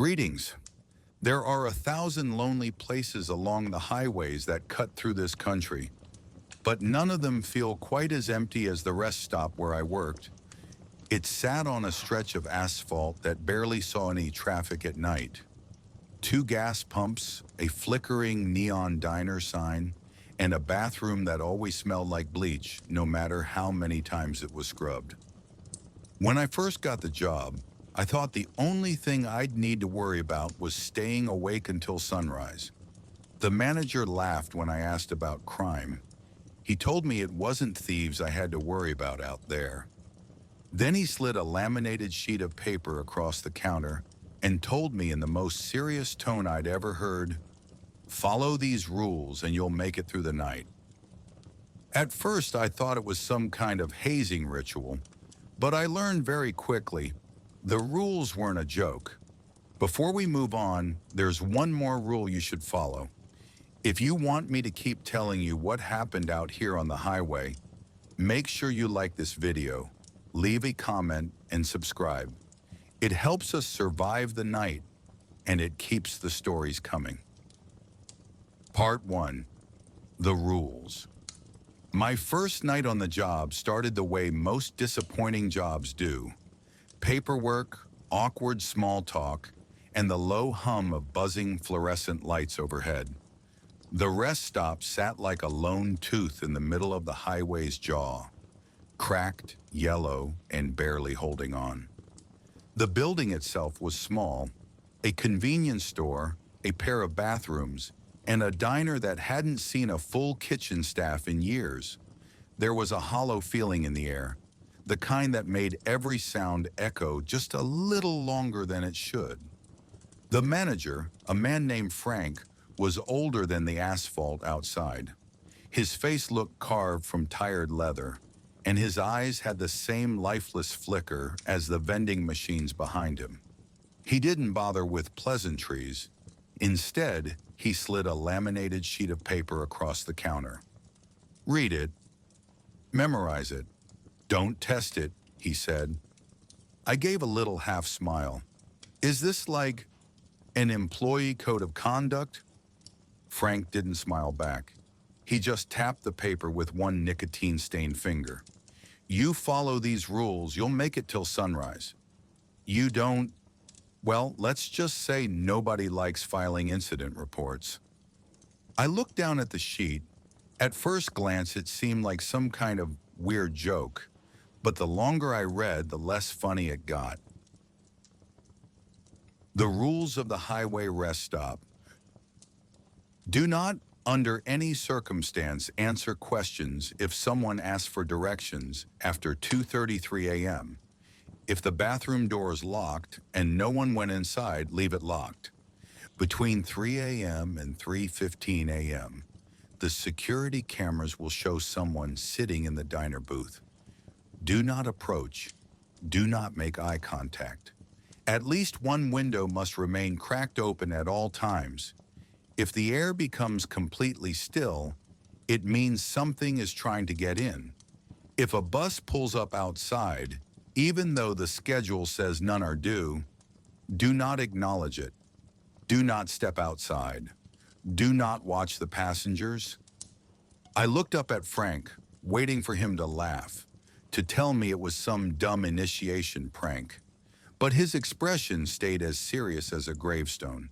Greetings. There are 1,000 lonely places along the highways that cut through this country, but none of them feel quite as empty as the rest stop where I worked. It sat on a stretch of asphalt that barely saw any traffic at night. Two gas pumps, a flickering neon diner sign, and a bathroom that always smelled like bleach, no matter how many times it was scrubbed. When I first got the job, I thought the only thing I'd need to worry about was staying awake until sunrise. The manager laughed when I asked about crime. He told me it wasn't thieves I had to worry about out there. Then he slid a laminated sheet of paper across the counter and told me in the most serious tone I'd ever heard, "Follow these rules and you'll make it through the night." At first, I thought it was some kind of hazing ritual, but I learned very quickly the rules weren't a joke. Before we move on, there's one more rule you should follow. If you want me to keep telling you what happened out here on the highway, make sure you like this video, leave a comment, and subscribe. It helps us survive the night, and it keeps the stories coming. Part 1. The Rules. My first night on the job started the way most disappointing jobs do. Paperwork, awkward small talk, and the low hum of buzzing fluorescent lights overhead. The rest stop sat like a lone tooth in the middle of the highway's jaw, cracked, yellow, and barely holding on. The building itself was small, a convenience store, a pair of bathrooms, and a diner that hadn't seen a full kitchen staff in years. There was a hollow feeling in the air, the kind that made every sound echo just a little longer than it should. The manager, a man named Frank, was older than the asphalt outside. His face looked carved from tired leather, and his eyes had the same lifeless flicker as the vending machines behind him. He didn't bother with pleasantries. Instead, he slid a laminated sheet of paper across the counter. "Read it. Memorize it. Don't test it," he said. I gave a little half smile. "Is this like an employee code of conduct?" Frank didn't smile back. He just tapped the paper with one nicotine-stained finger. "You follow these rules, you'll make it till sunrise. You don't, well, let's just say nobody likes filing incident reports." I looked down at the sheet. At first glance, it seemed like some kind of weird joke, but the longer I read, the less funny it got. The rules of the highway rest stop. Do not, under any circumstance, answer questions if someone asks for directions after 2:33 a.m. If the bathroom door is locked and no one went inside, leave it locked. Between 3 a.m. and 3:15 a.m., the security cameras will show someone sitting in the diner booth. Do not approach. Do not make eye contact. At least one window must remain cracked open at all times. If the air becomes completely still, it means something is trying to get in. If a bus pulls up outside, even though the schedule says none are due, do not acknowledge it. Do not step outside. Do not watch the passengers. I looked up at Frank, waiting for him to laugh, to tell me it was some dumb initiation prank. But his expression stayed as serious as a gravestone.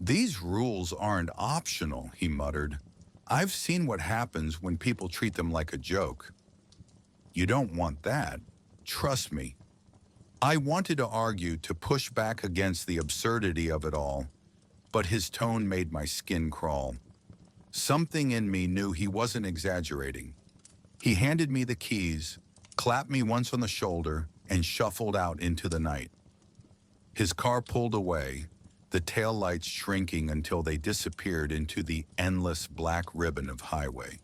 "These rules aren't optional," he muttered. "I've seen what happens when people treat them like a joke." "You don't want that. Trust me." I wanted to argue, to push back against the absurdity of it all, but his tone made my skin crawl. Something in me knew he wasn't exaggerating. He handed me the keys, clapped me once on the shoulder, and shuffled out into the night. His car pulled away, the taillights shrinking until they disappeared into the endless black ribbon of highway.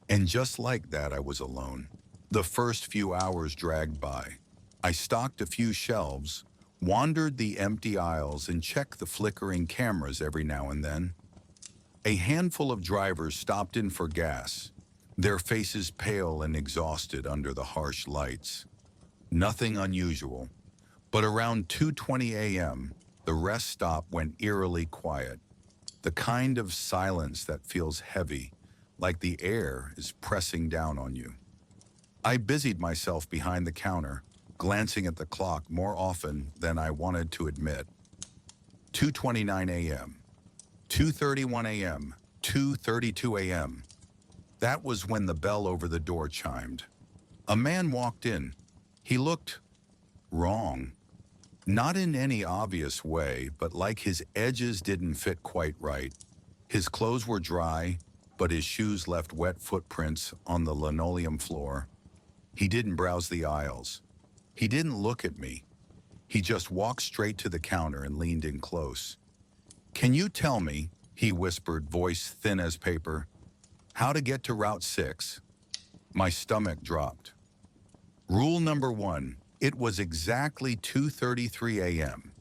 And just like that, I was alone. The first few hours dragged by. I stocked a few shelves, wandered the empty aisles, and checked the flickering cameras every now and then. A handful of drivers stopped in for gas, their faces pale and exhausted under the harsh lights. Nothing unusual, but around 2:20 a.m., The rest stop went eerily quiet, the kind of silence that feels heavy, like the air is pressing down on you. I busied myself behind the counter, glancing at the clock more often than I wanted to admit. 2:29 a.m., 2:31 a.m., 2:32 a.m. That was when the bell over the door chimed. A man walked in. He looked wrong. Not in any obvious way, but like his edges didn't fit quite right. His clothes were dry, but his shoes left wet footprints on the linoleum floor. He didn't browse the aisles. He didn't look at me. He just walked straight to the counter and leaned in close. "Can you tell me," he whispered, voice thin as paper, "how to get to Route 6? My stomach dropped. Rule number 1. It was exactly 2:33 a.m.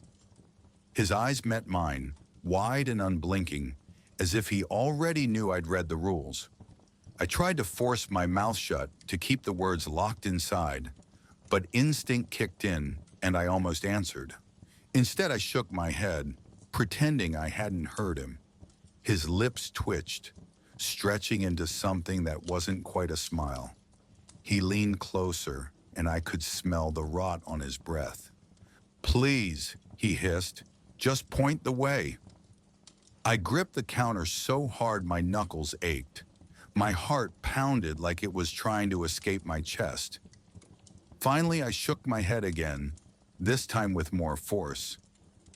His eyes met mine, wide and unblinking, as if he already knew I'd read the rules. I tried to force my mouth shut to keep the words locked inside, but instinct kicked in and I almost answered. Instead, I shook my head, pretending I hadn't heard him. His lips twitched, stretching into something that wasn't quite a smile. He leaned closer, and I could smell the rot on his breath. "Please," he hissed, "just point the way." I gripped the counter so hard my knuckles ached. My heart pounded like it was trying to escape my chest. Finally, I shook my head again, this time with more force.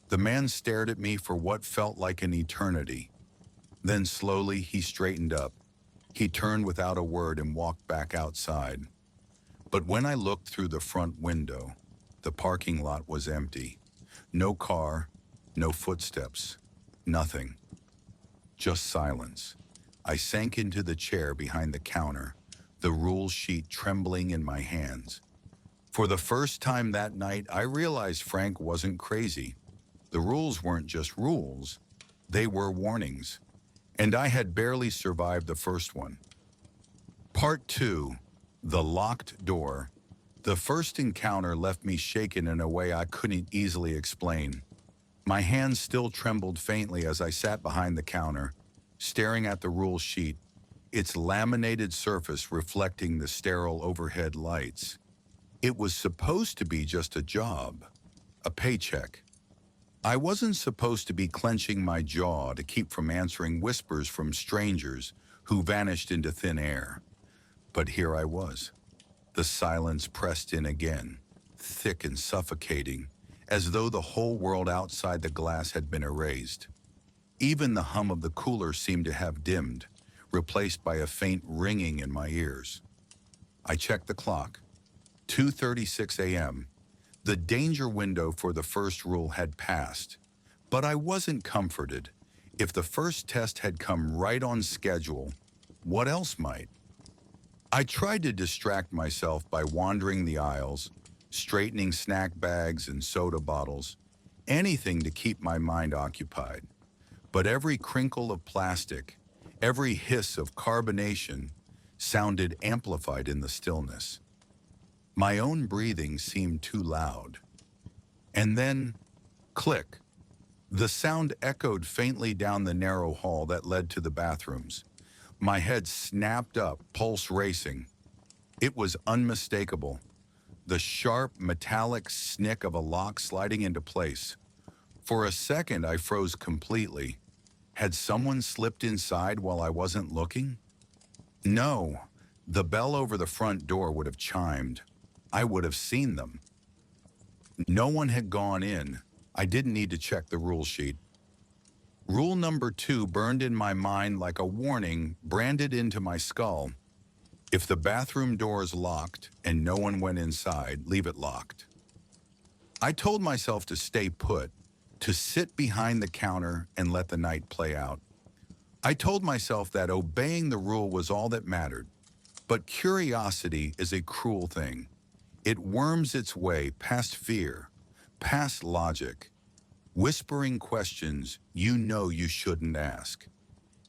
The man stared at me for what felt like an eternity. Then slowly he straightened up. He turned without a word and walked back outside. But when I looked through the front window, the parking lot was empty. No car, no footsteps, nothing. Just silence. I sank into the chair behind the counter, the rule sheet trembling in my hands. For the first time that night, I realized Frank wasn't crazy. The rules weren't just rules, they were warnings. And I had barely survived the first one. Part 2. The Locked Door. The first encounter left me shaken in a way I couldn't easily explain. My hands still trembled faintly as I sat behind the counter, staring at the rule sheet, its laminated surface reflecting the sterile overhead lights. It was supposed to be just a job, a paycheck. I wasn't supposed to be clenching my jaw to keep from answering whispers from strangers who vanished into thin air. But here I was. The silence pressed in again, thick and suffocating, as though the whole world outside the glass had been erased. Even the hum of the cooler seemed to have dimmed, replaced by a faint ringing in my ears. I checked the clock. 2:36 a.m. The danger window for the first rule had passed, but I wasn't comforted. If the first test had come right on schedule, what else might? I tried to distract myself by wandering the aisles, straightening snack bags and soda bottles, anything to keep my mind occupied. But every crinkle of plastic, every hiss of carbonation sounded amplified in the stillness. My own breathing seemed too loud. And then, click. The sound echoed faintly down the narrow hall that led to the bathrooms. My head snapped up, pulse racing. It was unmistakable. The sharp, metallic snick of a lock sliding into place. For a second, I froze completely. Had someone slipped inside while I wasn't looking? No. The bell over the front door would have chimed. I would have seen them. No one had gone in. I didn't need to check the rule sheet. Rule number 2 burned in my mind like a warning branded into my skull. If the bathroom door is locked and no one went inside, leave it locked. I told myself to stay put, to sit behind the counter and let the night play out. I told myself that obeying the rule was all that mattered. But curiosity is a cruel thing. It worms its way past fear, past logic, whispering questions you know you shouldn't ask.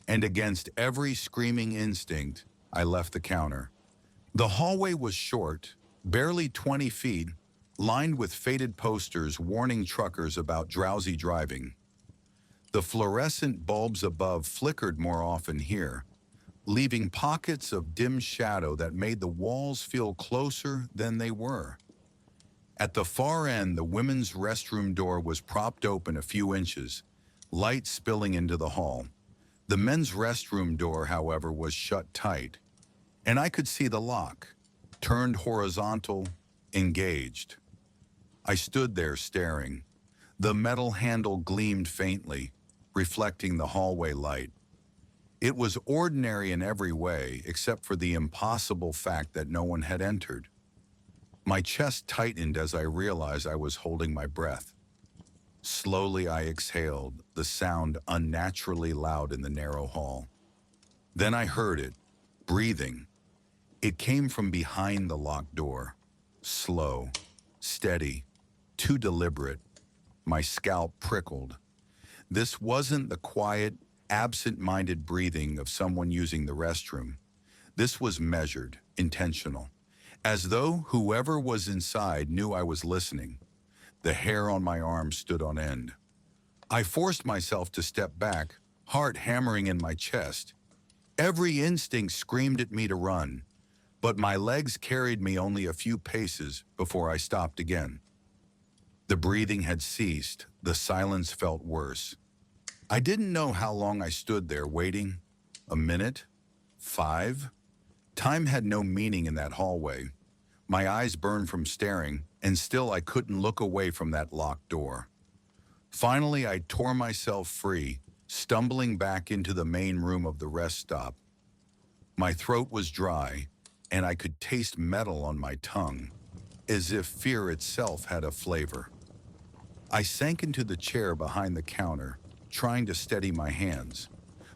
And against every screaming instinct, I left the counter. The hallway was short, barely 20 feet, lined with faded posters warning truckers about drowsy driving. The fluorescent bulbs above flickered more often here, leaving pockets of dim shadow that made the walls feel closer than they were. At the far end, the women's restroom door was propped open a few inches, light spilling into the hall. The men's restroom door, however, was shut tight, and I could see the lock, turned horizontal, engaged. I stood there staring. The metal handle gleamed faintly, reflecting the hallway light. It was ordinary in every way, except for the impossible fact that no one had entered. My chest tightened as I realized I was holding my breath. Slowly I exhaled, the sound unnaturally loud in the narrow hall. Then I heard it, breathing. It came from behind the locked door. Slow, steady, too deliberate. My scalp prickled. This wasn't the quiet, absent-minded breathing of someone using the restroom. This was measured, intentional, as though whoever was inside knew I was listening. The hair on my arm stood on end. I forced myself to step back, heart hammering in my chest. Every instinct screamed at me to run, but my legs carried me only a few paces before I stopped again. The breathing had ceased. The silence felt worse. I didn't know how long I stood there waiting. A minute? 5? Time had no meaning in that hallway. My eyes burned from staring, and still I couldn't look away from that locked door. Finally, I tore myself free, stumbling back into the main room of the rest stop. My throat was dry, and I could taste metal on my tongue, as if fear itself had a flavor. I sank into the chair behind the counter, trying to steady my hands,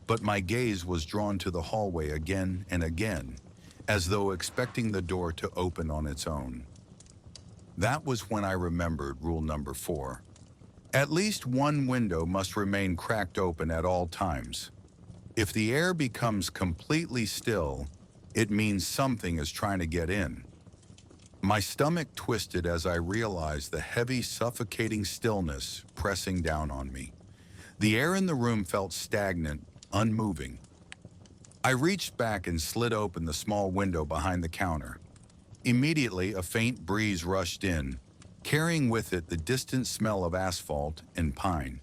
but my gaze was drawn to the hallway again and again, as though expecting the door to open on its own. That was when I remembered rule number 4. At least one window must remain cracked open at all times. If the air becomes completely still, it means something is trying to get in. My stomach twisted as I realized the heavy, suffocating stillness pressing down on me. The air in the room felt stagnant, unmoving. I reached back and slid open the small window behind the counter. Immediately, a faint breeze rushed in, carrying with it the distant smell of asphalt and pine.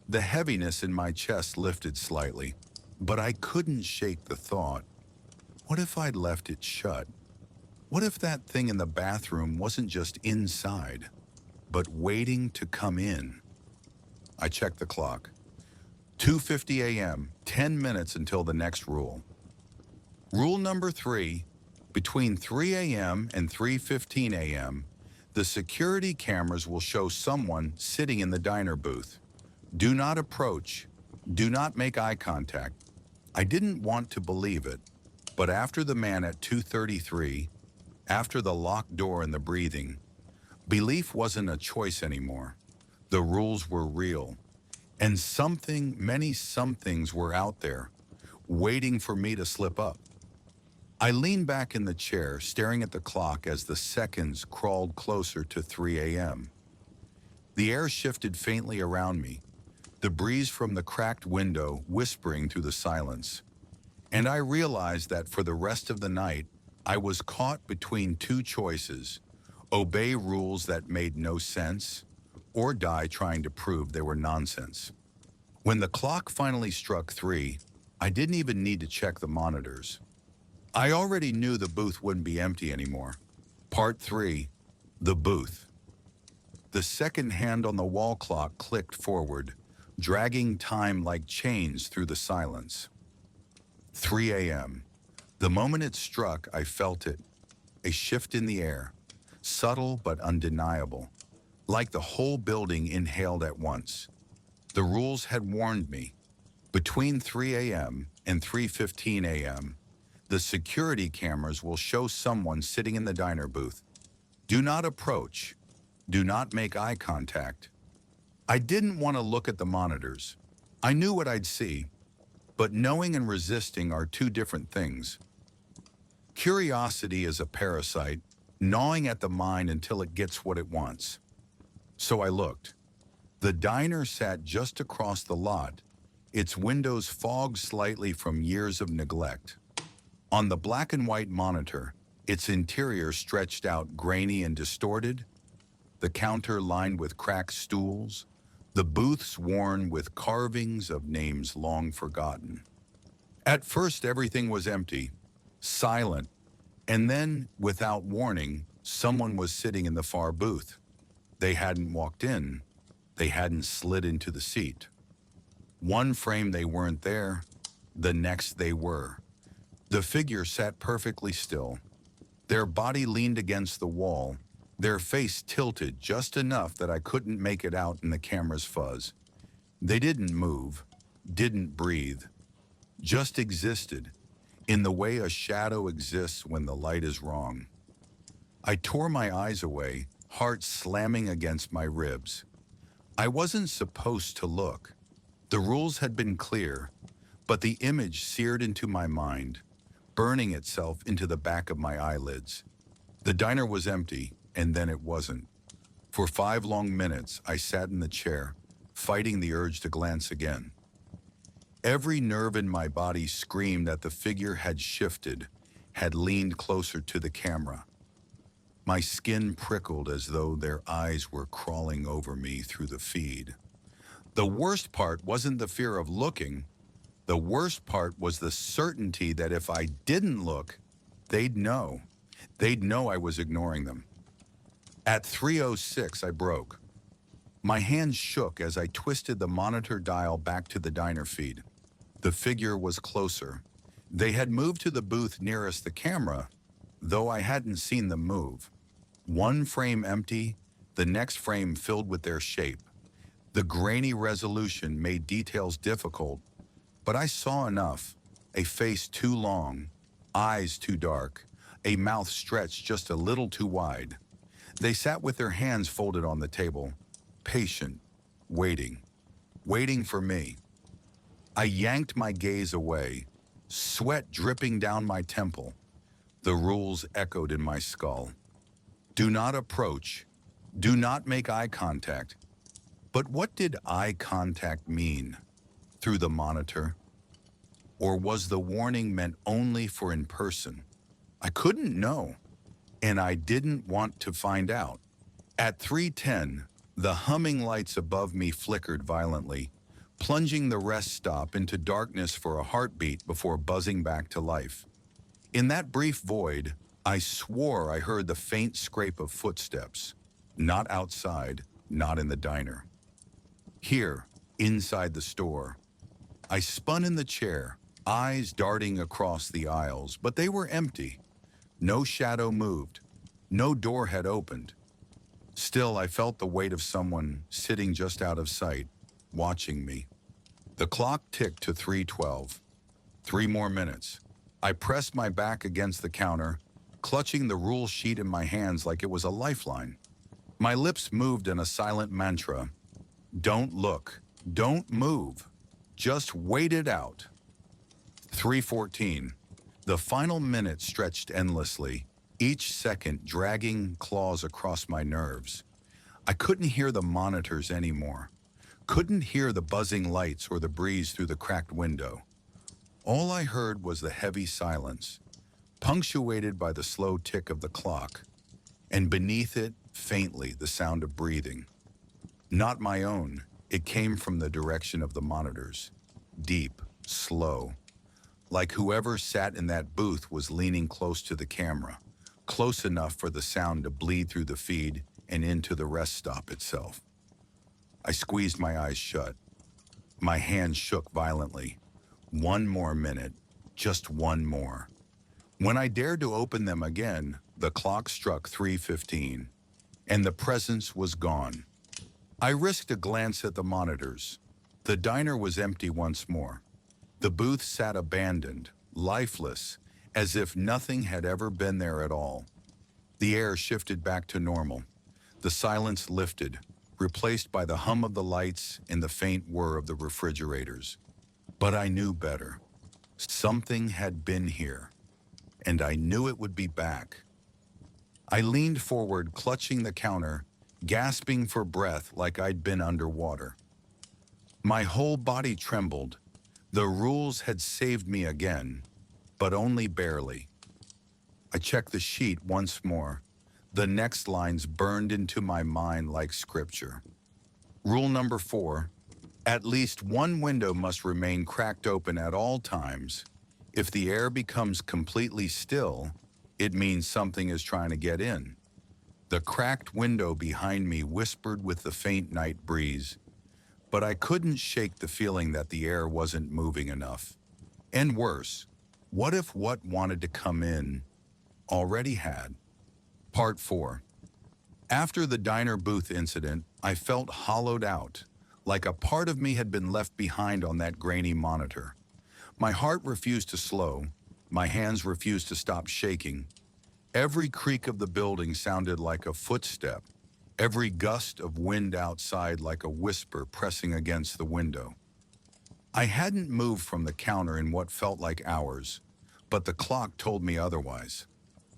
The heaviness in my chest lifted slightly, but I couldn't shake the thought, what if I'd left it shut? What if that thing in the bathroom wasn't just inside, but waiting to come in? I checked the clock. 2:50 a.m., 10 minutes until the next rule. Rule number 3, between 3 a.m. and 3:15 a.m., the security cameras will show someone sitting in the diner booth. Do not approach. Do not make eye contact. I didn't want to believe it, but after the man at 2:33, after the locked door and the breathing, belief wasn't a choice anymore. The rules were real. And many somethings were out there, waiting for me to slip up. I leaned back in the chair, staring at the clock as the seconds crawled closer to 3 a.m. The air shifted faintly around me, the breeze from the cracked window whispering through the silence. And I realized that for the rest of the night, I was caught between two choices: obey rules that made no sense, or die trying to prove they were nonsense. When the clock finally struck 3, I didn't even need to check the monitors. I already knew the booth wouldn't be empty anymore. Part 3, the booth. The second hand on the wall clock clicked forward, dragging time like chains through the silence. 3 a.m. The moment it struck, I felt it. A shift in the air, subtle but undeniable. Like the whole building inhaled at once. The rules had warned me. Between 3 a.m. and 3:15 a.m., the security cameras will show someone sitting in the diner booth. Do not approach. Do not make eye contact. I didn't want to look at the monitors. I knew what I'd see, but knowing and resisting are two different things. Curiosity is a parasite, gnawing at the mind until it gets what it wants. So I looked. The diner sat just across the lot, its windows fogged slightly from years of neglect. On the black and white monitor, its interior stretched out grainy and distorted, the counter lined with cracked stools, the booths worn with carvings of names long forgotten. At first, everything was empty, silent, and then, without warning, someone was sitting in the far booth. They hadn't walked in. They hadn't slid into the seat. One frame they weren't there, the next they were. The figure sat perfectly still. Their body leaned against the wall, their face tilted just enough that I couldn't make it out in the camera's fuzz. They didn't move, didn't breathe, just existed, in the way a shadow exists when the light is wrong. I tore my eyes away, heart slamming against my ribs. I wasn't supposed to look. The rules had been clear, but the image seared into my mind, burning itself into the back of my eyelids. The diner was empty, and then it wasn't. For 5 long minutes, I sat in the chair, fighting the urge to glance again. Every nerve in my body screamed that the figure had shifted, had leaned closer to the camera. My skin prickled as though their eyes were crawling over me through the feed. The worst part wasn't the fear of looking. The worst part was the certainty that if I didn't look, they'd know. They'd know I was ignoring them. At 3:06, I broke. My hands shook as I twisted the monitor dial back to the diner feed. The figure was closer. They had moved to the booth nearest the camera, though I hadn't seen them move. One frame empty, the next frame filled with their shape. The grainy resolution made details difficult, but I saw enough. A face too long, eyes too dark, a mouth stretched just a little too wide. They sat with their hands folded on the table, patient, waiting for me. I yanked my gaze away, sweat dripping down my temple. The rules echoed in my skull. Do not approach. Do not make eye contact. But what did eye contact mean? Through the monitor? Or was the warning meant only for in person? I couldn't know, and I didn't want to find out. At 3:10, the humming lights above me flickered violently, plunging the rest stop into darkness for a heartbeat before buzzing back to life. In that brief void, I swore I heard the faint scrape of footsteps, not outside, not in the diner. Here, inside the store. I spun in the chair, eyes darting across the aisles, but they were empty. No shadow moved. No door had opened. Still, I felt the weight of someone sitting just out of sight, watching me. The clock ticked to 3:12. 3 more minutes. I pressed my back against the counter, clutching the rule sheet in my hands like it was a lifeline. My lips moved in a silent mantra. Don't look. Don't move. Just wait it out. 3:14. The final minute stretched endlessly, each second dragging claws across my nerves. I couldn't hear the monitors anymore. Couldn't hear the buzzing lights or the breeze through the cracked window. All I heard was the heavy silence, punctuated by the slow tick of the clock, and beneath it, faintly, the sound of breathing. Not my own. It came from the direction of the monitors. Deep, slow. Like whoever sat in that booth was leaning close to the camera, close enough for the sound to bleed through the feed and into the rest stop itself. I squeezed my eyes shut. My hands shook violently. 1 more minute, just 1 more. When I dared to open them again, the clock struck 3:15, and the presence was gone. I risked a glance at the monitors. The diner was empty once more. The booth sat abandoned, lifeless, as if nothing had ever been there at all. The air shifted back to normal. The silence lifted, replaced by the hum of the lights and the faint whir of the refrigerators. But I knew better. Something had been here, and I knew it would be back. I leaned forward, clutching the counter, gasping for breath like I'd been underwater. My whole body trembled. The rules had saved me again, but only barely. I checked the sheet once more. The next lines burned into my mind like scripture. Rule number 4, at least one window must remain cracked open at all times. If the air becomes completely still, it means something is trying to get in. The cracked window behind me whispered with the faint night breeze, but I couldn't shake the feeling that the air wasn't moving enough. And worse, what if what wanted to come in already had? Part 4. After the diner booth incident, I felt hollowed out, like a part of me had been left behind on that grainy monitor. My heart refused to slow, my hands refused to stop shaking. Every creak of the building sounded like a footstep, every gust of wind outside like a whisper pressing against the window. I hadn't moved from the counter in what felt like hours, but the clock told me otherwise.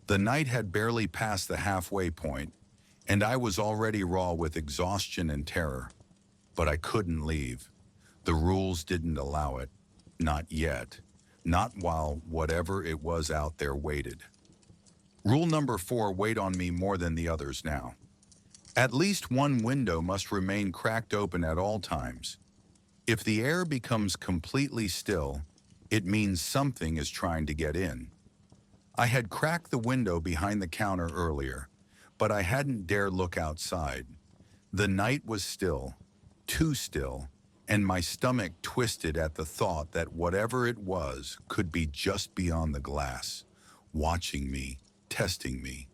The night had barely passed the halfway point, and I was already raw with exhaustion and terror. But I couldn't leave. The rules didn't allow it. Not yet. Not while whatever it was out there waited. Rule number 4 weighed on me more than the others now. At least one window must remain cracked open at all times. If the air becomes completely still, it means something is trying to get in. I had cracked the window behind the counter earlier, but I hadn't dared look outside. The night was still, too still, and my stomach twisted at the thought that whatever it was could be just beyond the glass, watching me, testing me.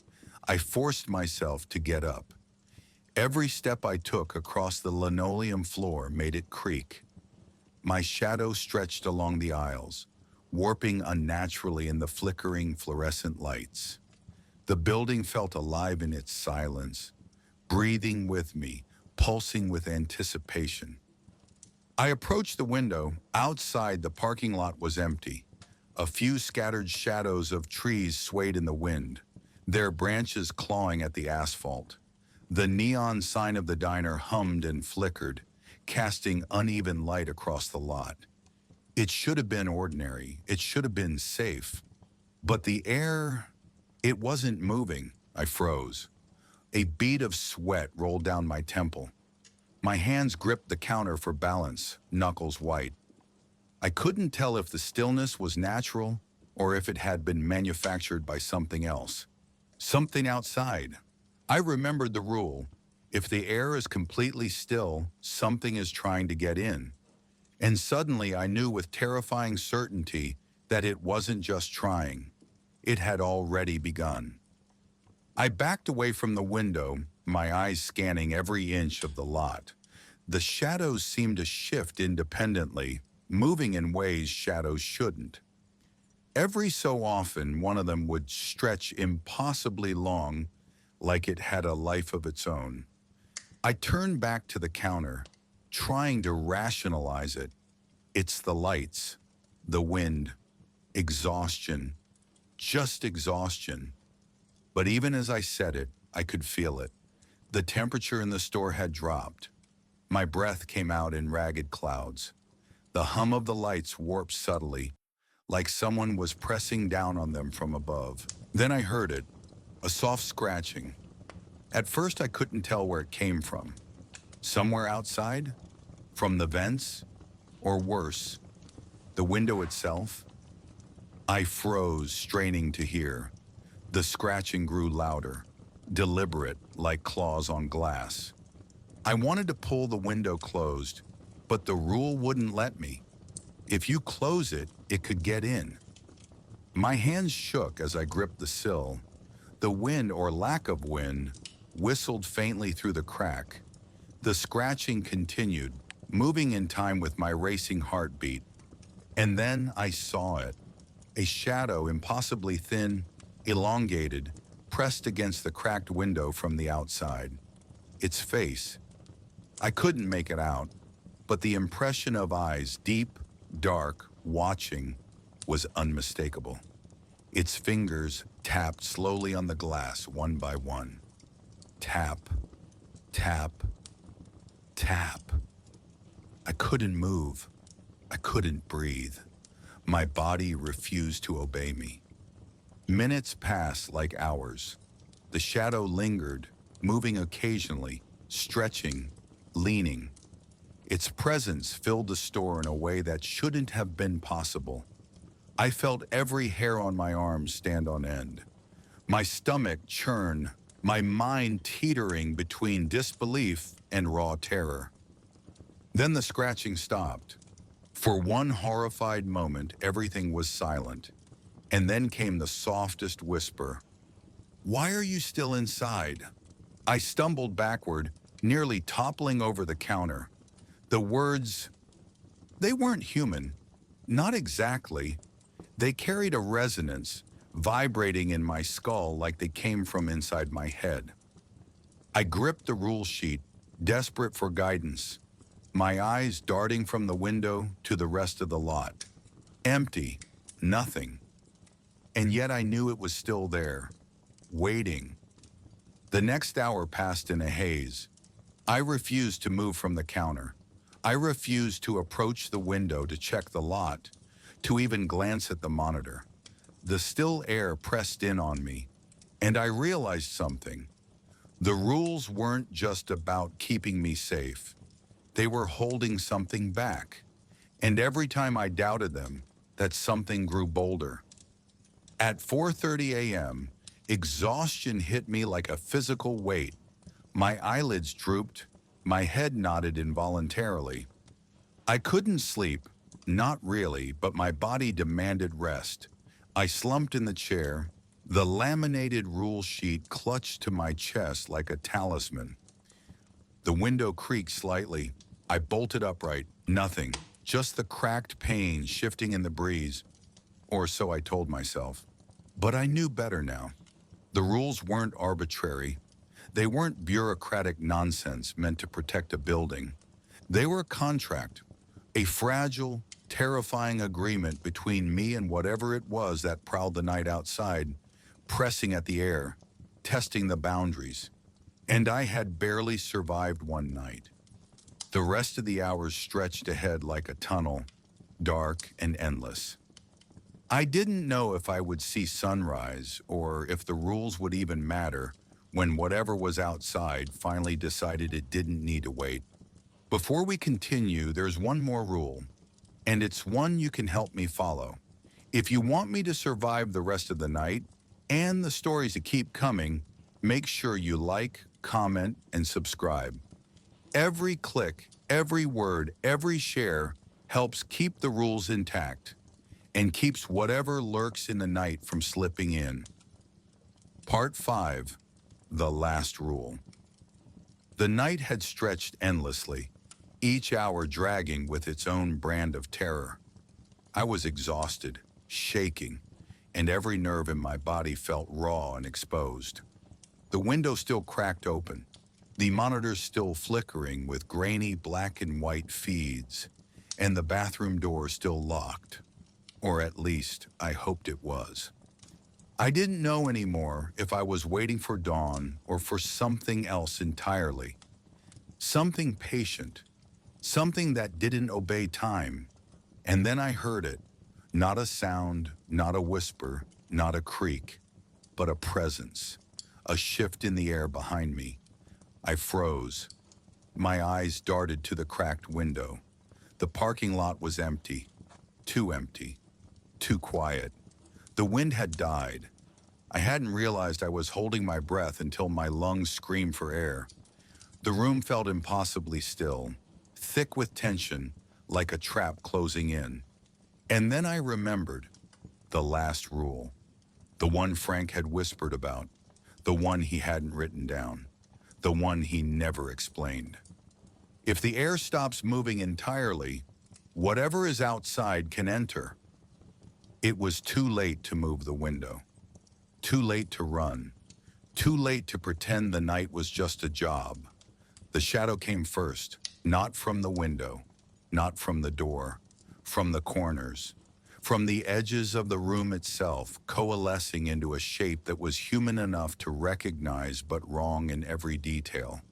I forced myself to get up. Every step I took across the linoleum floor made it creak. My shadow stretched along the aisles, warping unnaturally in the flickering fluorescent lights. The building felt alive in its silence, breathing with me, pulsing with anticipation. I approached the window. Outside, the parking lot was empty. A few scattered shadows of trees swayed in the wind, their branches clawing at the asphalt. The neon sign of the diner hummed and flickered, casting uneven light across the lot. It should have been ordinary. It should have been safe. But the air, it wasn't moving. I froze. A bead of sweat rolled down my temple. My hands gripped the counter for balance, knuckles white. I couldn't tell if the stillness was natural or if it had been manufactured by something else. Something outside. I remembered the rule. If the air is completely still, something is trying to get in. And suddenly I knew with terrifying certainty that it wasn't just trying. It had already begun. I backed away from the window, my eyes scanning every inch of the lot. The shadows seemed to shift independently, moving in ways shadows shouldn't. Every so often, one of them would stretch impossibly long, like it had a life of its own. I turned back to the counter, trying to rationalize it. It's the lights, the wind, exhaustion, just exhaustion. But even as I said it, I could feel it. The temperature in the store had dropped. My breath came out in ragged clouds. The hum of the lights warped subtly, like someone was pressing down on them from above. Then I heard it, a soft scratching. At first I couldn't tell where it came from. Somewhere outside? From the vents? Or worse, the window itself? I froze, straining to hear. The scratching grew louder, deliberate, like claws on glass. I wanted to pull the window closed, but the rule wouldn't let me. If you close it, it could get in. My hands shook as I gripped the sill. The wind, or lack of wind, whistled faintly through the crack. The scratching continued, moving in time with my racing heartbeat. And then I saw it. A shadow, impossibly thin, elongated, pressed against the cracked window from the outside. Its face. I couldn't make it out, but the impression of eyes, deep, dark, watching, was unmistakable. Its fingers tapped slowly on the glass one by one. Tap, tap, tap. I couldn't move. I couldn't breathe. My body refused to obey me. Minutes passed like hours. The shadow lingered, moving occasionally, stretching, leaning. Its presence filled the store in a way that shouldn't have been possible. I felt every hair on my arms stand on end. My stomach churn, my mind teetering between disbelief and raw terror. Then the scratching stopped. For one horrified moment, everything was silent. And then came the softest whisper. "Why are you still inside?" I stumbled backward, nearly toppling over the counter. The words, they weren't human. Not exactly. They carried a resonance, vibrating in my skull like they came from inside my head. I gripped the rule sheet, desperate for guidance, my eyes darting from the window to the rest of the lot. Empty, nothing. And yet I knew it was still there, waiting. The next hour passed in a haze. I refused to move from the counter. I refused to approach the window to check the lot, to even glance at the monitor. The still air pressed in on me, and I realized something. The rules weren't just about keeping me safe. They were holding something back. And every time I doubted them, that something grew bolder. At 4:30 a.m., exhaustion hit me like a physical weight. My eyelids drooped, my head nodded involuntarily. I couldn't sleep, not really, but my body demanded rest. I slumped in the chair, the laminated rule sheet clutched to my chest like a talisman. The window creaked slightly. I bolted upright. Nothing, just the cracked pane shifting in the breeze. Or so I told myself. But I knew better now. The rules weren't arbitrary. They weren't bureaucratic nonsense meant to protect a building. They were a contract, a fragile, terrifying agreement between me and whatever it was that prowled the night outside, pressing at the air, testing the boundaries. And I had barely survived one night. The rest of the hours stretched ahead like a tunnel, dark and endless. I didn't know if I would see sunrise or if the rules would even matter when whatever was outside finally decided it didn't need to wait. Before we continue, there's one more rule, and it's one you can help me follow. If you want me to survive the rest of the night and the stories to keep coming, make sure you like, comment, and subscribe. Every click, every word, every share helps keep the rules intact and keeps whatever lurks in the night from slipping in. Part 5, The Last Rule. The night had stretched endlessly, each hour dragging with its own brand of terror. I was exhausted, shaking, and every nerve in my body felt raw and exposed. The window still cracked open, the monitors still flickering with grainy black and white feeds, and the bathroom door still locked. Or at least, I hoped it was. I didn't know anymore if I was waiting for dawn or for something else entirely. Something patient, something that didn't obey time. And then I heard it. Not a sound, not a whisper, not a creak, but a presence, a shift in the air behind me. I froze. My eyes darted to the cracked window. The parking lot was empty, too quiet. The wind had died. I hadn't realized I was holding my breath until my lungs screamed for air. The room felt impossibly still, thick with tension, like a trap closing in. And then I remembered the last rule, the one Frank had whispered about, the one he hadn't written down, the one he never explained. If the air stops moving entirely, whatever is outside can enter. It was too late to move the window, too late to run, too late to pretend the night was just a job. The shadow came first, not from the window, not from the door, from the corners, from the edges of the room itself coalescing into a shape that was human enough to recognize but wrong in every detail.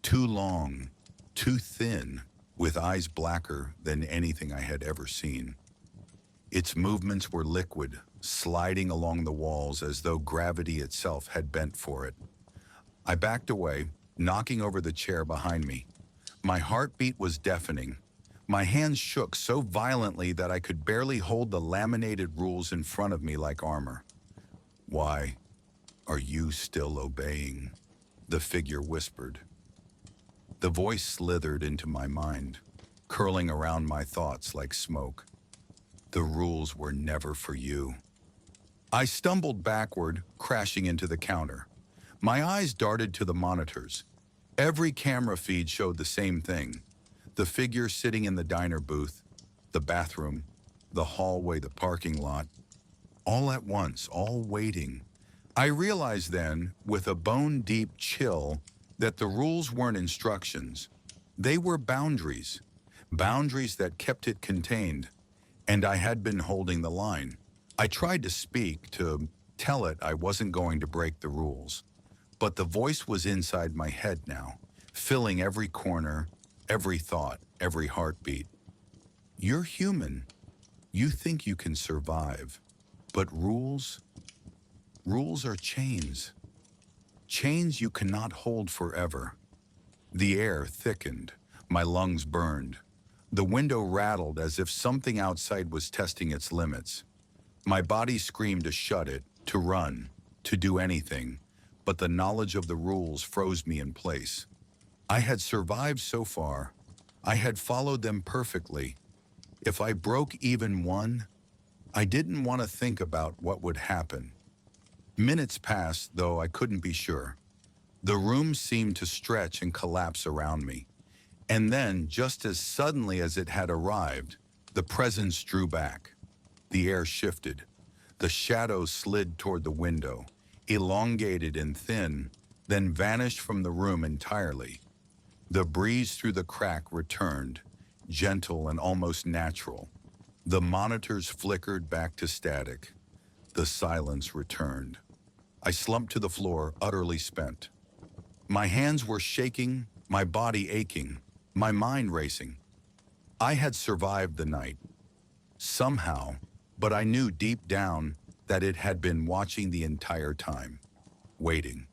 Too long, too thin, with eyes blacker than anything I had ever seen. Its movements were liquid, sliding along the walls as though gravity itself had bent for it. I backed away, knocking over the chair behind me. My heartbeat was deafening. My hands shook so violently that I could barely hold the laminated rules in front of me like armor. "Why are you still obeying?" the figure whispered. The voice slithered into my mind, curling around my thoughts like smoke. The rules were never for you. I stumbled backward, crashing into the counter. My eyes darted to the monitors. Every camera feed showed the same thing. The figure sitting in the diner booth, the bathroom, the hallway, the parking lot. All at once, all waiting. I realized then, with a bone-deep chill, that the rules weren't instructions. They were boundaries. Boundaries that kept it contained. And I had been holding the line. I tried to speak, to tell it I wasn't going to break the rules. But the voice was inside my head now, filling every corner, every thought, every heartbeat. "You're human. You think you can survive. But rules? Rules are chains. Chains you cannot hold forever." The air thickened. My lungs burned. The window rattled as if something outside was testing its limits. My body screamed to shut it, to run, to do anything, but the knowledge of the rules froze me in place. I had survived so far. I had followed them perfectly. If I broke even one, I didn't want to think about what would happen. Minutes passed, though I couldn't be sure. The room seemed to stretch and collapse around me. And then, just as suddenly as it had arrived, the presence drew back. The air shifted. The shadows slid toward the window, elongated and thin, then vanished from the room entirely. The breeze through the crack returned, gentle and almost natural. The monitors flickered back to static. The silence returned. I slumped to the floor, utterly spent. My hands were shaking, my body aching, my mind racing. I had survived the night. Somehow, but I knew deep down that it had been watching the entire time, waiting.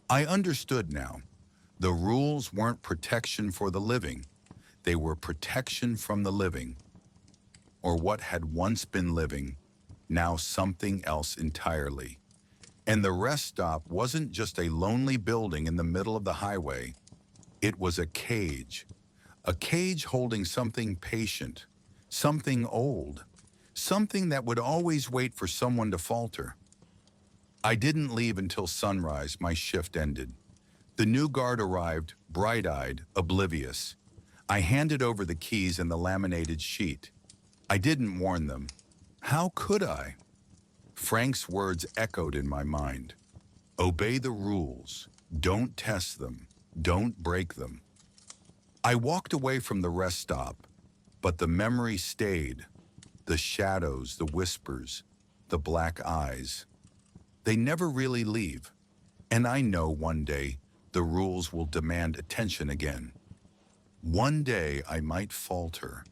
I understood now. The rules weren't protection for the living. They were protection from the living, or what had once been living, now something else entirely. And the rest stop wasn't just a lonely building in the middle of the highway. It was a cage holding something patient, something old, something that would always wait for someone to falter. I didn't leave until sunrise. My shift ended. The new guard arrived, bright-eyed, oblivious. I handed over the keys and the laminated sheet. I didn't warn them. How could I? Frank's words echoed in my mind. Obey the rules. Don't test them. Don't break them. I walked away from the rest stop, but the memory stayed. The shadows, the whispers, the black eyes. They never really leave. And I know one day the rules will demand attention again. One day I might falter,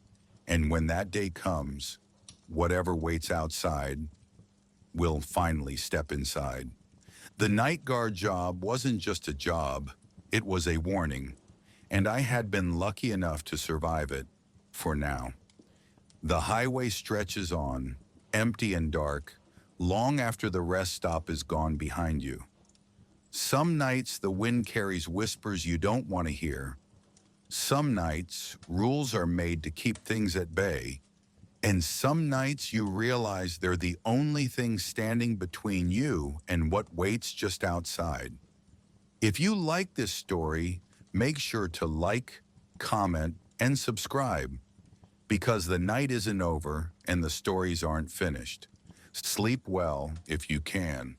and when that day comes, whatever waits outside will finally step inside. The night guard job wasn't just a job, it was a warning, and I had been lucky enough to survive it, for now. The highway stretches on, empty and dark, long after the rest stop is gone behind you. Some nights the wind carries whispers you don't want to hear. Some nights rules are made to keep things at bay. And some nights you realize they're the only thing standing between you and what waits just outside. If you like this story, make sure to like, comment, and subscribe, because the night isn't over and the stories aren't finished. Sleep well if you can.